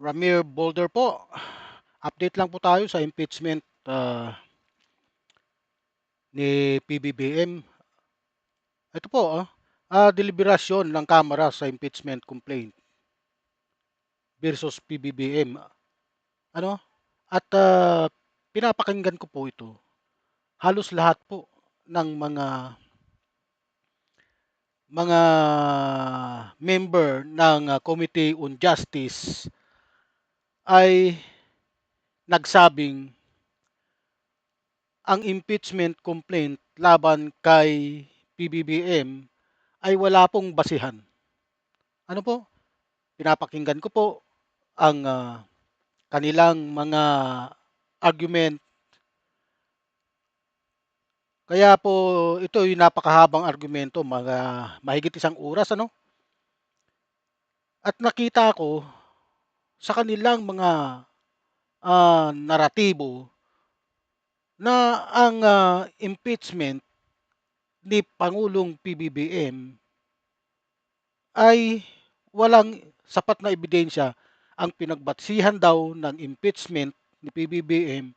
Ramir Boulder po. Update lang po tayo sa impeachment ni PBBM. Ito po, deliberasyon ng Kamara sa impeachment complaint versus PBBM. Ano? At pinapakinggan ko po ito. Halos lahat po ng mga member ng Committee on Justice ay nagsabing ang impeachment complaint laban kay PBBM ay wala pong basihan. Ano po? Pinapakinggan ko po ang kanilang mga argument. Kaya po ito yung napakahabang argumento, mga mahigit 1 oras ano? At nakita ko sa kanilang mga naratibo na ang impeachment ni Pangulong PBBM ay walang sapat na ebidensya. Ang pinagbatsihan daw ng impeachment ni PBBM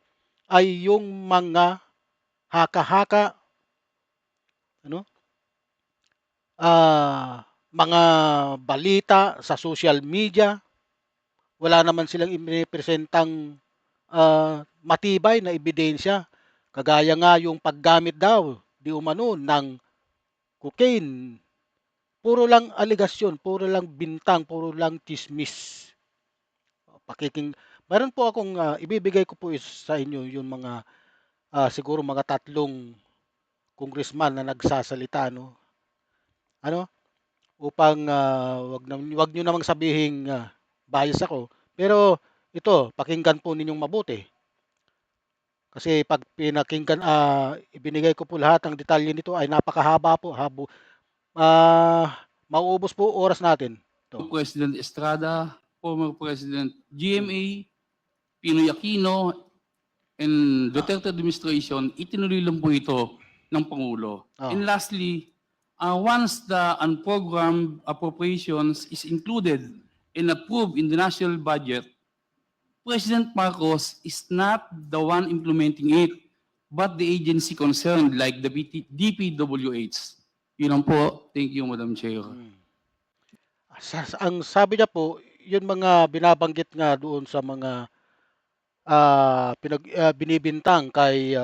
ay yung mga haka-haka, ano? Mga balita sa social media. Wala naman silang ipinapresentang matibay na ebidensya. Kagaya nga yung paggamit daw di umano ng cocaine. Puro lang aligasyon, puro lang bintang, puro lang chismis. Meron po akong ibibigay ko po sa inyo yung mga siguro mga 3 congressman na nagsasalita ano upang wag niyo namang sabihing bias ako. Pero ito, pakinggan po ninyong mabuti. Kasi pag ibinigay ko po lahat ng detalye nito ay napakahaba po, mauubos po oras natin. Ito. President Estrada, former President GMA, Pinoy Aquino, and Duterte administration, itinuloy lang po ito ng Pangulo. And lastly, once the unprogrammed appropriations is included and approved in the national budget, President Marcos is not the one implementing it, but the agency concerned like the DPWH. Yun lang po. Thank you, Madam Chair. Ang sabi niya po, yun mga binabanggit nga doon sa mga binibintang kay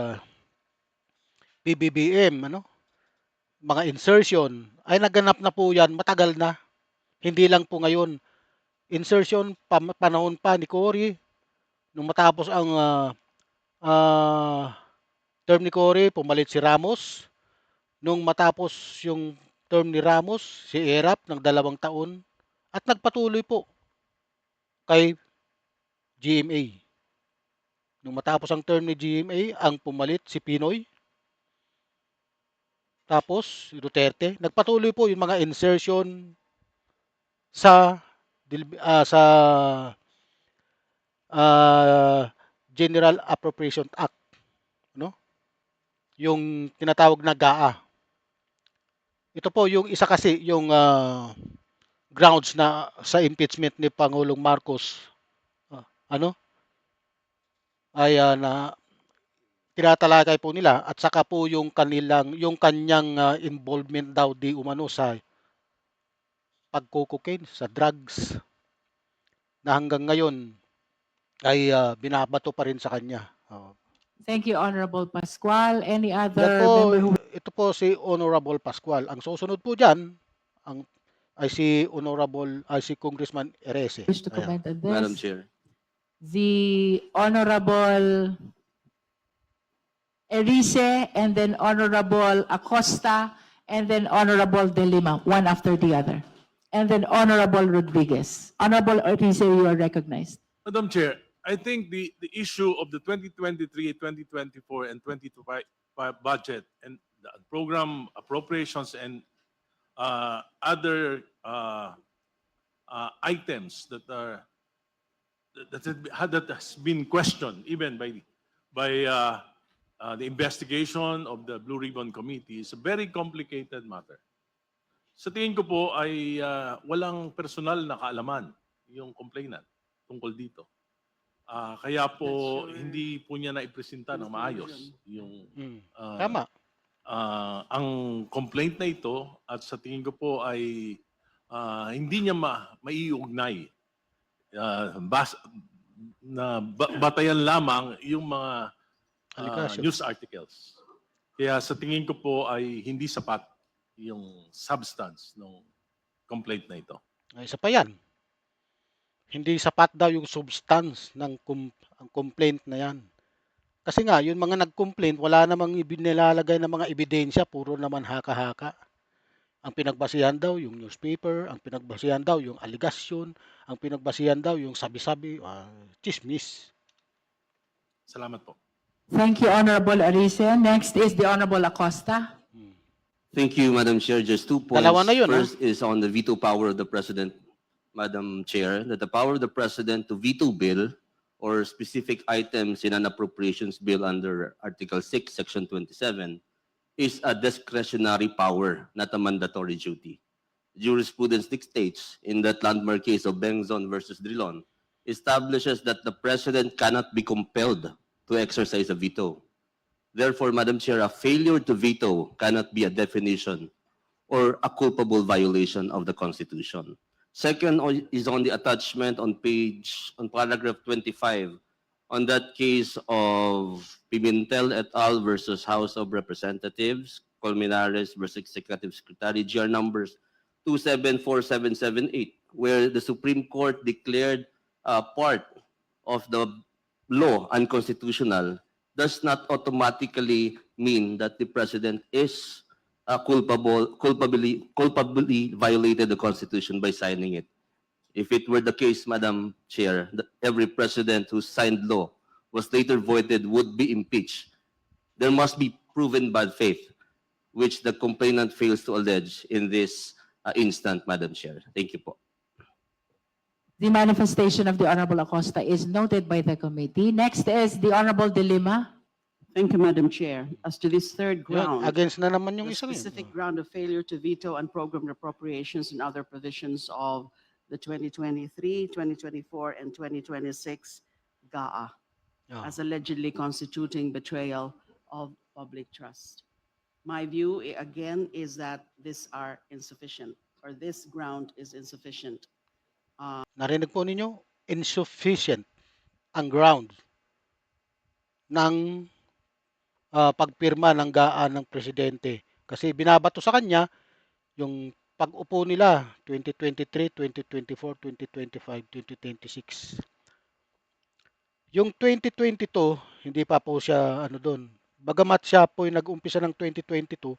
PBBM, ano? Mga insertion ay naganap na po yan matagal na. Hindi lang po ngayon. Insertion panahon pa ni Cory nung matapos ang term ni Cory, pumalit si Ramos. Nung matapos yung term ni Ramos, si Erap ng 2 taon at nagpatuloy po kay GMA. Nung matapos ang term ni GMA, ang pumalit si Pinoy. Tapos si Duterte, nagpatuloy po yung mga insertion sa General Appropriation Act, no? Yung tinatawag na GAA. Ito po yung isa kasi yung grounds na sa impeachment ni Pangulong Marcos ano ay na tinatalakay po nila at saka po yung kanyang involvement daw di umano sa pagko-cocaine, sa drugs na hanggang ngayon ay binabato pa rin sa kanya. Thank you, Honorable Pascual. Any Yan other po, member who ito po si Honorable Pascual. Ang susunod po diyan ay si Congressman Erese. wish to comment on this? Madam Chair. The Honorable Erice, and then Honorable Acosta, and then Honorable De Lima, one after the other. And then Honorable Rodriguez. Honorable Erice, you are recognized. Madam Chair, I think the issue of the 2023, 2024, and 2025 budget and the program appropriations and other items that has been questioned even by the investigation of the Blue Ribbon Committee is a very complicated matter. Sa tingin ko po ay walang personal na kaalaman yung complainant tungkol dito. Kaya po hindi po niya naipresenta ng maayos yung Tama. ang complaint na ito, at sa tingin ko po ay hindi niya maiugnay batayan lamang yung mga Allegation. news articles. Kaya sa tingin ko po ay hindi sapat yung substance ng complaint na ito. Ay, isa pa yan. Hindi sapat daw yung substance ng ang complaint na yan. Kasi nga, yung mga nag-complaint, wala namang nilalagay ng mga ebidensya, puro naman haka-haka. Ang pinagbasihan daw yung newspaper, ang pinagbasihan daw yung aligasyon, ang pinagbasihan daw yung sabi-sabi, chismis. Salamat po. Thank you, Honorable Arice. Next is the Honorable Acosta. Thank you, Madam Chair. Just 2 points. Dalawa na yun, First is on the veto power of the President, Madam Chair, that the power of the President to veto bill or specific items in an appropriations bill under Article 6, Section 27 is a discretionary power, not a mandatory duty. Jurisprudence dictates in that landmark case of Bengzon versus Drilon establishes that the President cannot be compelled to exercise a veto. Therefore, Madam Chair, a failure to veto cannot be a definition or a culpable violation of the Constitution. Second is on the attachment on paragraph 25, on that case of Pimentel et al. Versus House of Representatives, Colmenares versus Executive Secretary, GR numbers 274778, where the Supreme Court declared part of the law unconstitutional, does not automatically mean that the President is culpably violated the Constitution by signing it. If it were the case, Madam Chair, that every president who signed law was later voided would be impeached. There must be proven bad faith, which the complainant fails to allege in this instant, Madam Chair. Thank you po. The manifestation of the Honorable Acosta is noted by the committee. Next is the Honorable De Lima. Thank you, Madam Chair. As to this third Yun, ground, against na naman yung the isa rin. specific ground of failure to veto unprogrammed appropriations and other provisions of the 2023, 2024, and 2026 GAA Oh. as allegedly constituting betrayal of public trust. My view, again, is that these are insufficient, or this ground is insufficient. Narinig po ninyo, insufficient ang ground ng pagpirma ng GAA ng presidente. Kasi binabato sa kanya yung pag-upo nila 2023, 2024, 2025, 2026. Yung 2022, hindi pa po siya doon. Bagamat siya po yung nag-umpisa ng 2022,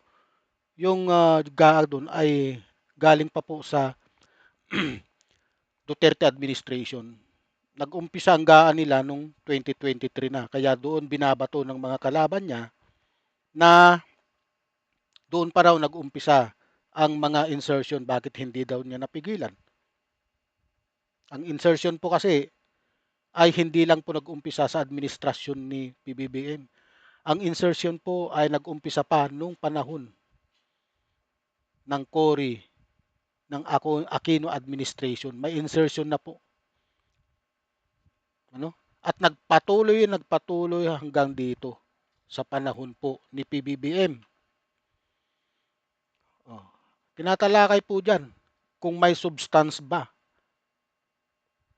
yung GAA doon ay galing pa po sa Duterte administration. Nag-umpisa ang GAA nila nung 2023 na. Kaya doon binabato ng mga kalaban niya na doon pa raw nag-umpisa ang mga insertion. Bakit hindi daw niya napigilan? Ang insertion po kasi ay hindi lang po nag-umpisa sa administrasyon ni PBBM. Ang insertion po ay nag-umpisa pa nung panahon ng Cory, ng Aquino administration. May insertion na po. At nagpatuloy hanggang dito sa panahon po ni PBBM. Tinatalakay po dyan kung may substance ba.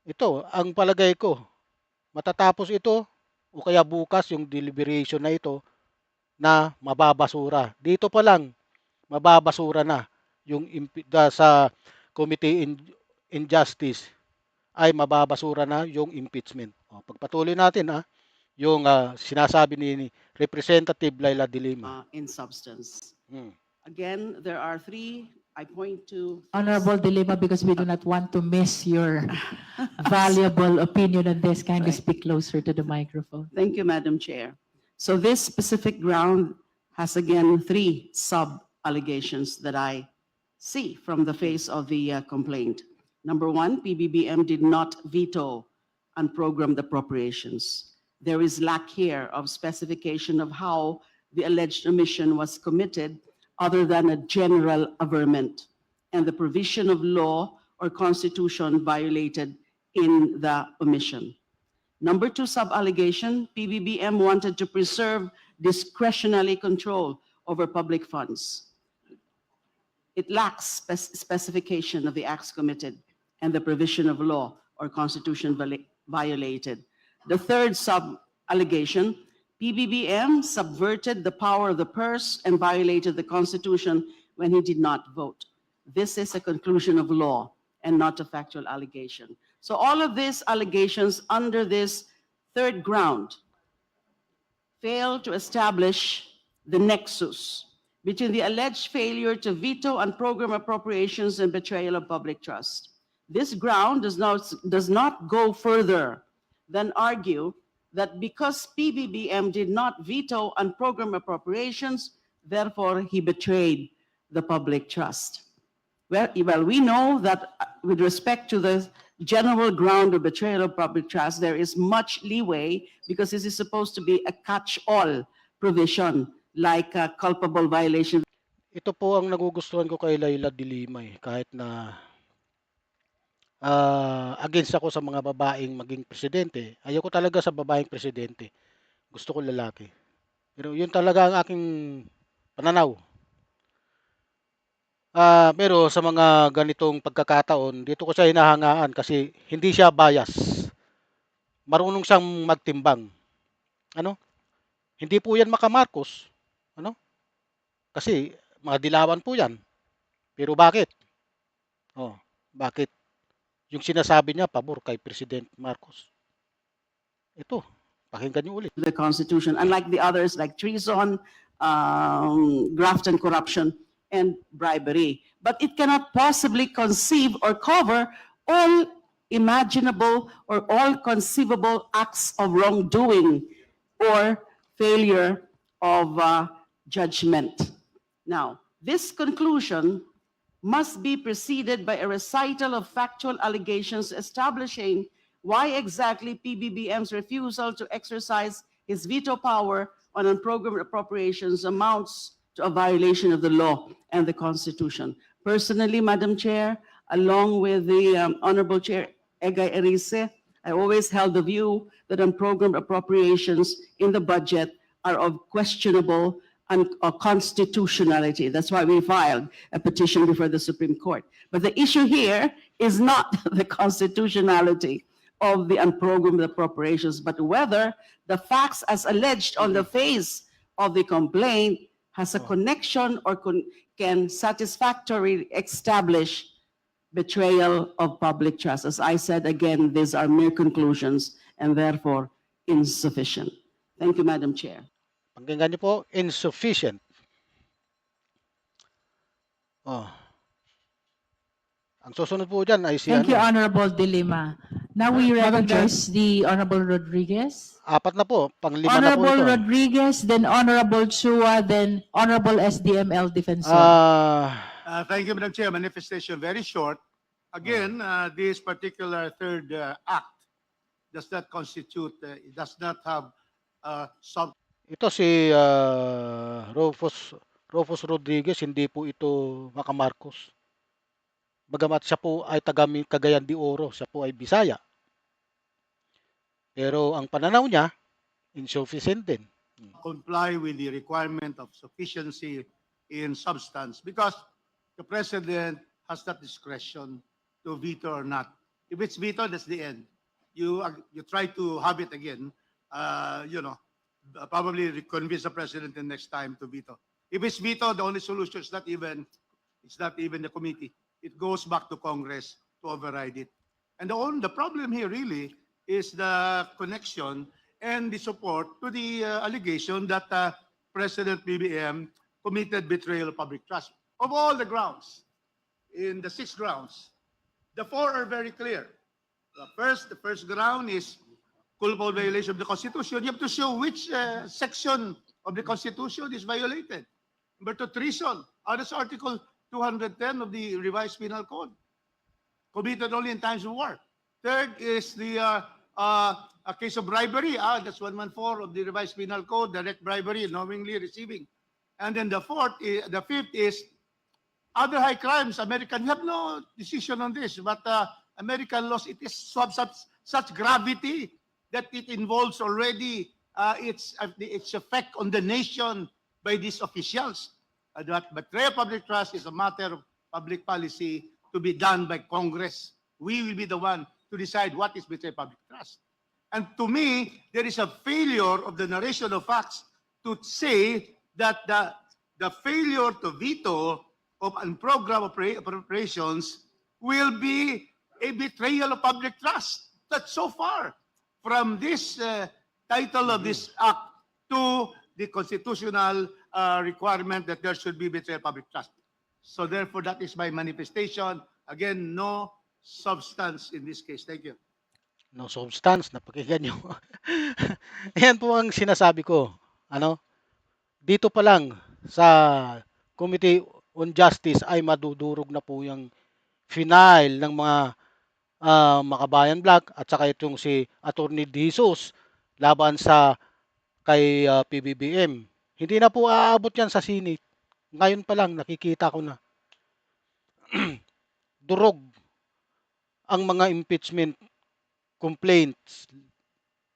Ito, ang palagay ko, matatapos ito o kaya bukas yung deliberation na ito na mababasura. Dito pa lang, mababasura na yung sa Committee in Justice ay mababasura na yung impeachment. Pagpatuloy natin yung sinasabi ni Representative Laila De Lima. In substance. Again, there are three, I point to. Honorable De Lima, because we do not want to miss your valuable opinion on this, kindly speak closer to the microphone. Thank you, Madam Chair. So this specific ground has again three sub-allegations that I see from the face of the complaint. Number one, PBBM did not veto unprogrammed appropriations. There is lack here of specification of how the alleged omission was committed other than a general averment, and the provision of law or constitution violated in the omission. Number two sub-allegation, PBBM wanted to preserve discretionary control over public funds. It lacks specification of the acts committed and the provision of law or constitution violated. The third sub-allegation, PBBM subverted the power of the purse and violated the Constitution when he did not vote. This is a conclusion of law and not a factual allegation. So all of these allegations under this third ground fail to establish the nexus between the alleged failure to veto and program appropriations and betrayal of public trust. This ground does not go further than argue that because PBBM did not veto and program appropriations, therefore he betrayed the public trust. Well, we know that with respect to the general ground of betrayal of public trust, there is much leeway because this is supposed to be a catch-all provision like a culpable violation. Ito po ang nagugustuhan ko kay Laila de Lima kahit na against ako sa mga babaeng maging presidente. Ayoko talaga sa babaeng presidente. Gusto ko lalaki. Pero yun talaga ang aking pananaw. Pero sa mga ganitong pagkakataon, dito ko siya hinahangaan kasi hindi siya bias. Marunong siyang magtimbang. Hindi po yan maka-Marcos. Kasi mga dilawan po yan. Pero bakit? Bakit? Yung sinasabi niya pabor kay President Marcos. Ito, pakinggan niyo ulit. The Constitution, unlike the others like treason, graft and corruption, and bribery. But it cannot possibly conceive or cover all imaginable or all conceivable acts of wrongdoing or failure of judgment. Now, this conclusion must be preceded by a recital of factual allegations establishing why exactly PBBM's refusal to exercise his veto power on unprogrammed appropriations amounts to a violation of the law and the Constitution. Personally, Madam Chair, along with the Honorable Chair Egay Erice, I always held the view that unprogrammed appropriations in the budget are of questionable constitutionality. That's why we filed a petition before the Supreme Court. But the issue here is not the constitutionality of the unprogrammed appropriations, but whether the facts as alleged on the face of the complaint has a connection or can satisfactorily establish betrayal of public trust. As I said, again, these are mere conclusions and therefore insufficient. Thank you, Madam Chair. Pakinggan niyo po, insufficient. Ang susunod po dyan ay si Thank you, Honorable De Lima. Now we Madam Chair. recognize the Honorable Rodriguez. Apat na po, pang-5 na po Honorable ito. Rodriguez, then Honorable Chua, then Honorable SDML Defensor. Thank you, Madam Chair. Manifestation very short. Again, this particular third act does not constitute, it does not have sub. Ito si Rufus Rodriguez, hindi po ito maka-Marcos. Bagamat siya po ay taga Cagayan de Oro, siya po ay Bisaya. Pero ang pananaw niya, insufficient din. Comply with the requirement of sufficiency in substance because the president has that discretion to veto or not. If it's veto, that's the end. You try to have it again, probably convince the president the next time to veto. If it's veto, the only solution is not even the committee. It goes back to Congress to override it. And the problem here really is the connection and the support to the allegation that President BBM committed betrayal of public trust. Of all the grounds, in the 6 grounds, the 4 are very clear. The first ground is culpable violation of the Constitution. You have to show which section of the Constitution is violated. Number 2, treason. That's Article 210 of the Revised Penal Code. Committed only in times of war. Third is the a case of bribery. That's 114 of the Revised Penal Code, direct bribery, knowingly receiving. And then the fifth is other high crimes. American, we have no decision on this, but American laws, it is such gravity that it involves already its effect on the nation by these officials. But betrayal of public trust is a matter of public policy to be done by Congress. We will be the one to decide what is betrayal of public trust. And to me, there is a failure of the narration of facts to say that the failure to veto of unprogrammed appropriations will be a betrayal of public trust. That's so far from this title of this act to the constitutional requirement that there should be betrayal of public trust. So therefore, that is my manifestation. Again, no substance in this case. Thank you. No substance, napakinggan nyo. Ayan po ang sinasabi ko. Ano? Dito pa lang sa Committee on Justice ay madudurog na po yung final ng mga Makabayan Black at saka itong si Attorney De Jesus laban sa kay PBBM. Hindi na po aabot yan sa Senate. Ngayon pa lang nakikita ko na durog ang mga impeachment complaints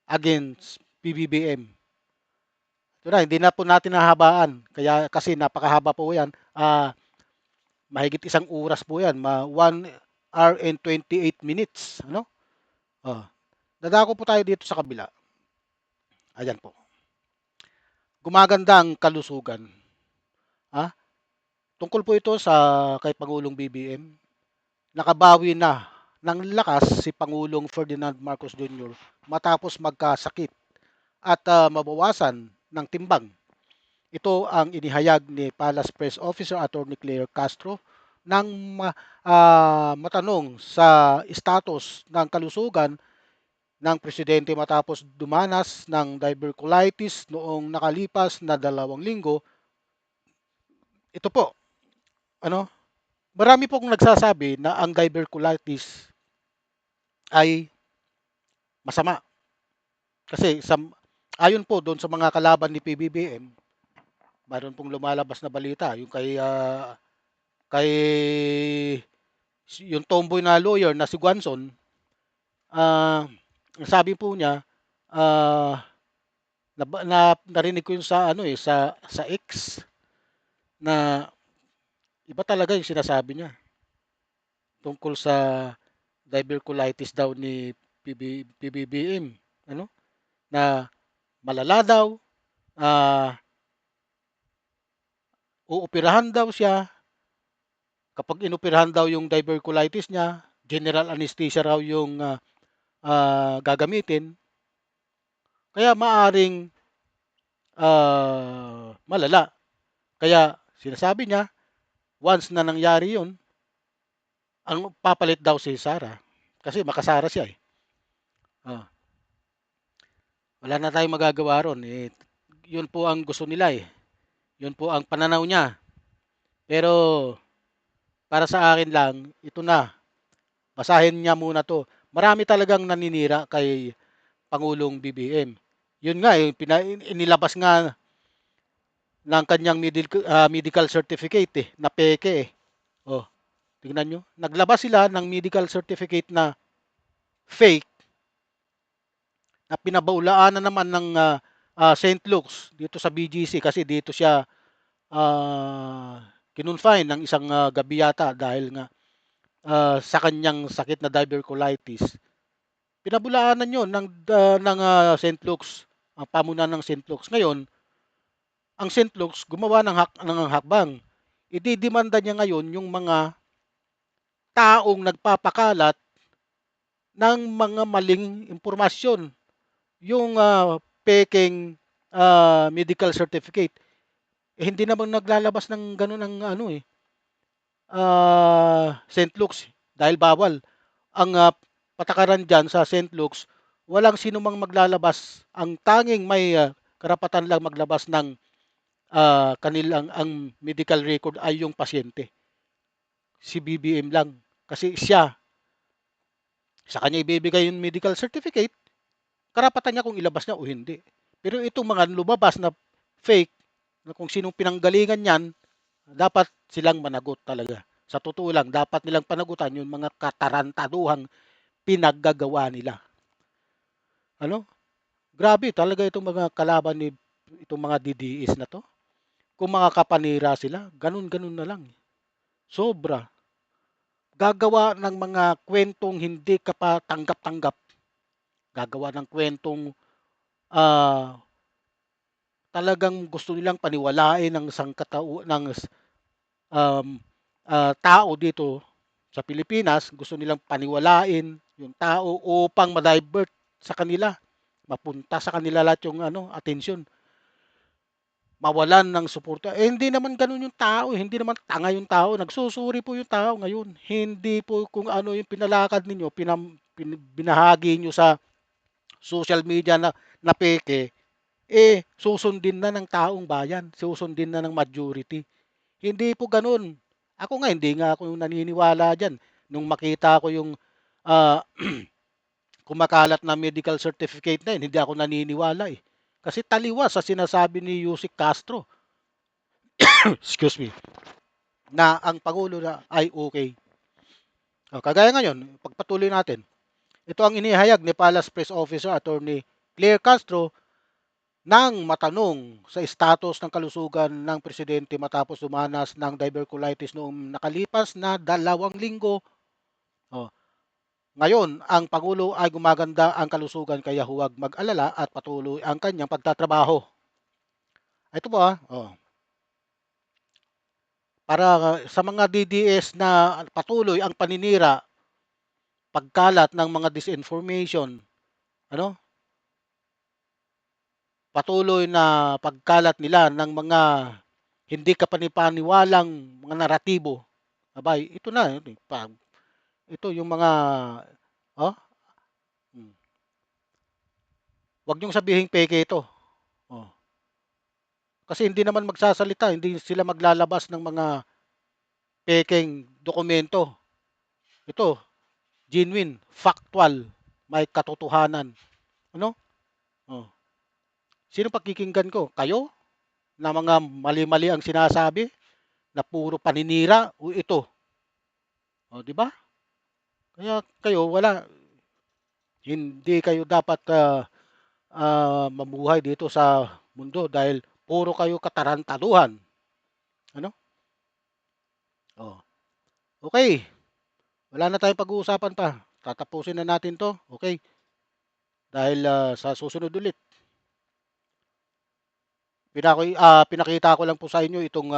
against PBBM. Ito na, hindi na po natin nahabaan. Kaya kasi napakahaba po yan. Mahigit 1 oras po yan. 1 hour and 28 minutes. Ano? Dadako po tayo dito sa kabila. Ayan po. Gumaganda ang kalusugan. Tungkol po ito sa kay Pangulong BBM. Nakabawi na ng lakas si Pangulong Ferdinand Marcos Jr. matapos magkasakit at mabawasan ng timbang. Ito ang inihayag ni Palace Press Officer Attorney Claire Castro nang matanong sa status ng kalusugan ng presidente matapos dumanas ng diverculitis noong nakalipas na 2 linggo. Ito po, marami pong nagsasabi na ang diverculitis ay masama. Kasi ayon po doon sa mga kalaban ni PBBM, mayroon pong lumalabas na balita yung kay yung tomboy na lawyer na si Guanzon, sabi po niya, narinig ko yun sa sa X na iba talaga yung sinasabi niya tungkol sa diverculitis daw ni PBBM, na malala daw, uoperahan daw siya. Kapag inoperahan daw yung diverculitis niya, general anesthesia raw yung gagamitin. Kaya maaring malala. Kaya sinasabi niya, once na nangyari yun, ang papalit daw si Sara. Kasi makasara siya eh. Wala na tayong magagawa ron. Yun po ang gusto nila eh. Yun po ang pananaw niya. Pero para sa akin lang, ito na. Basahin niya muna to. Marami talagang naninira kay Pangulong BBM. Yun nga eh, inilabas nga ng kanyang medical certificate na peke eh. Tingnan nyo. Naglabas sila ng medical certificate na fake na pinabaulaan na naman ng St. Luke's dito sa BGC kasi dito siya kinonfine ng isang gabi yata dahil nga sa kanyang sakit na diverculitis. Pinabulaanan yon ng St. Luke's, ang pamunan ng St. Luke's. Ngayon, ang St. Luke's gumawa ng hakbang. Ididimanda niya ngayon yung mga taong nagpapakalat ng mga maling impormasyon. Yung peking medical certificate. Hindi naman naglalabas ng ganun ang St. Luke's dahil bawal. Ang patakaran dyan sa St. Luke's, walang sinumang maglalabas. Ang tanging may karapatan lang maglabas ng kanilang ang medical record ay yung pasyente. Si BBM lang. Kasi sa kanya ibibigay yung medical certificate, karapatan niya kung ilabas niya o hindi. Pero itong mga lumabas na fake, na kung sinong pinanggalingan yan, dapat silang managot talaga. Sa totoo lang, dapat nilang panagutan yung mga katarantaduhang pinaggagawa nila. Ano? Grabe talaga itong mga kalaban ni itong mga DDS na 'to. Kung mga kapanira sila, ganun-ganun na lang. Sobra. Gagawa ng mga kwentong hindi ka pa tanggap-tanggap. Gagawa ng kwentong talagang gusto nilang paniwalain ng um, tao dito sa Pilipinas, gusto nilang paniwalain yung tao upang ma-divert sa kanila, mapunta sa kanila lahat yung atensyon, mawalan ng suporta. Eh, hindi naman gano'n yung tao, hindi naman tanga yung tao. Nagsusuri po yung tao ngayon. Hindi po kung ano yung pinalakad ninyo, binahagi nyo sa social media na peke, susundin na ng taong bayan, susundin na ng majority. Hindi po gano'n. Ako nga, hindi nga ako naniniwala diyan. Nung makita ko yung ah, kumakalat na medical certificate na yun, hindi ako naniniwala eh. Kasi taliwas sa sinasabi ni Yusek Castro, excuse me, na ang Pangulo na ay okay. Kagaya ngayon, pagpatuloy natin. Ito ang inihayag ni Palace Press Officer Attorney Claire Castro nang matanong sa status ng kalusugan ng presidente matapos dumanas ng diverculitis noong nakalipas na 2 linggo. Ngayon, ang Pangulo ay gumaganda ang kalusugan kaya huwag mag-alala at patuloy ang kanyang pagtatrabaho. Ito po para sa mga DDS na patuloy ang paninira, pagkalat ng mga disinformation, patuloy na pagkalat nila ng mga hindi kapanipaniwalang mga naratibo. Abay, ito na, ito yung mga, oh, hmm, wag niyong sabihin peke ito. Oh. Kasi hindi naman magsasalita, hindi sila maglalabas ng mga pekeng dokumento. Ito, genuine, factual, may katotohanan. Ano? Oh. Sino pakikinggan ko? Kayo? Na mga mali-mali ang sinasabi? Na puro paninira? O ito? O, di ba? Kaya kayo, hindi kayo dapat mamuhay dito sa mundo dahil puro kayo katarantaduhan. Ano? Oh. Okay. Wala na tayong pag-uusapan pa. Tatapusin na natin to. Okay. Dahil sa susunod ulit. Pinakita ko lang po sa inyo itong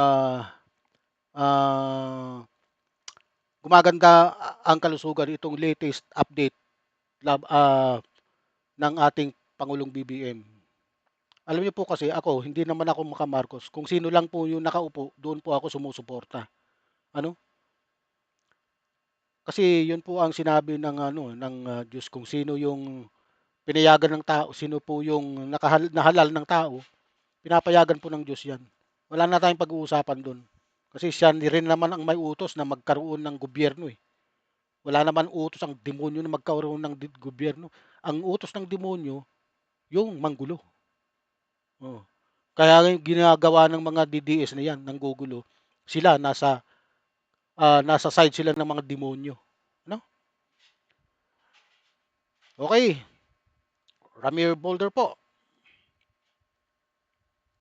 gumaganda ang kalusugan, itong latest update ng ating Pangulong BBM. Alam niyo po kasi ako, hindi naman ako maka-Marcos. Kung sino lang po yung nakaupo, doon po ako sumusuporta. Ano? Kasi yun po ang sinabi ng Diyos, kung sino yung pinayagan ng tao, sino po yung nahalal ng tao, pinapayagan po ng Diyos 'yan. Wala na tayong pag-uusapan doon. Kasi siya rin naman ang may utos na magkaroon ng gobyerno eh. Wala naman utos ang demonyo na magkaroon ng gobyerno. Ang utos ng demonyo, yung manggulo. Oh. Kaya yung ginagawa ng mga DDS na yan, ng gugulo, sila nasa side sila ng mga demonyo. No? Okay. Ramir Boulder po.